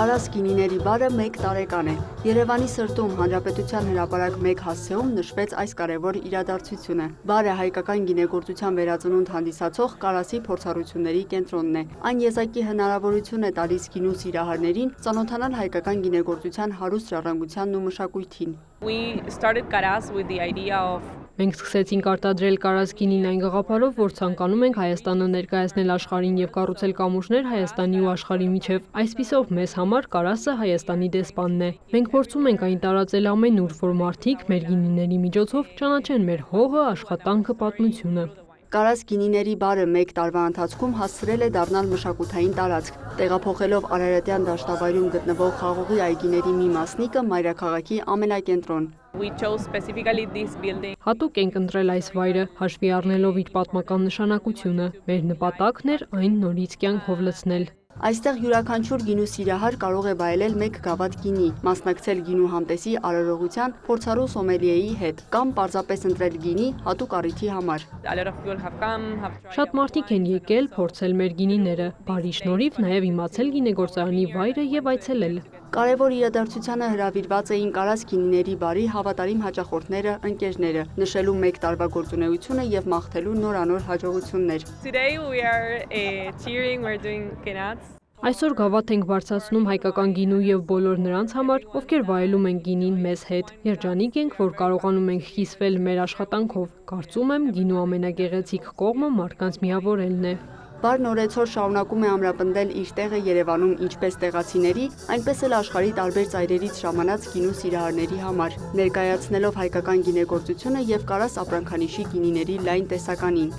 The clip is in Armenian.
Կարաս գինիների բարը 1 տարեկան է։ Երևանի սրտում Հանրապետության հրապարակ 1 հասցեում նշվեց այս կարևոր իրադարձությունը։ Բարը հայկական գինեգործության վերածնունդ հանդիսացող կարասի փորձառությունների կենտրոնն է։ Այն եզակի հնարավորություն է տալիս գինու սիրահարներին ծանոթանալ հայկական գինեգործության հարուստ ժառանգությանն ու մշակույթին։ Մենք սկսեցինք արտադրել կարաս գինին այն գաղափարով, որ ցանկանում ենք Հայաստանը ներկայացնել աշխարհին եւ կառուցել կամուրջներ Հայաստանի ու աշխարհի միջև։ Այսպիսով մեզ համար կարասը Հայաստանի դեսպանն է։ Մենք փորձում ենք այն տարածել ամենուր, որ մարդիկ մեր գինիների միջոցով ճանաչեն մեր հողը, աշխատանքը, պատմությունը։ Կարաս գինիների բարը 1 տարվա ընթացքում հասցրել է դառնալ մշակութային տարածք, տեղափոխելով Արարատյան դաշտավայրում գտնվող խաղողի այգիների մի մասնիկը մայրաքաղաքի ամենակենտրոն։ Հատուկ ենք ընտրել այս վայրը, հաշվի առնելով իր պատմական նշանակությունը։ Մեր նպատակն էր այն նորից կյանքով լցնել։ Այստեղ յուրաքանչյուր գինու սիրահար կարող է վայելել 1 գավաթ գինի, մասնակցել գինու համտեսի արարողության փորձառու սոմելիեի հետ կամ պարզապես ընտրել գինի հատուկ առիթի համար։ Շատ մարդիկ են եկել փորձել մեր գինիները, բարի շնորհիվ նաև իմացել գինեգործարանի վայրը եւ այցելել։ Կարևոր իրադարձությանը հրավիրված էին կարաս գինիների բարի հավատարիմ հաճախորդները, ընկերները, նշելու 1 տարվա գործունեությունը եւ մաղթելու նորանոր հաջողություններ։ Այսօր գավաթ ենք բարձրացնում հայկական գինու եւ բոլոր նրանց համար, ովքեր վայելում են գինին մեզ հետ։ Երջանիկ ենք, որ կարողանում ենք կիսվել մեր աշխատանքով։ Կարծում եմ, գինու ամենագեղեցիկ կողմը մարդկանց միավորելն է։ Բարն օրեցօր շարունակում է ամրապնդել իր տեղը Երևանում ինչպես տեղացիների, այնպես էլ աշխարհի տարբեր ծայրերից ժամանած գինու սիրահարների համար, ներկայացնելով հայկական գինեգործությունը եւ կարաս ապրանքանիշի գինիների լայն տեսականին։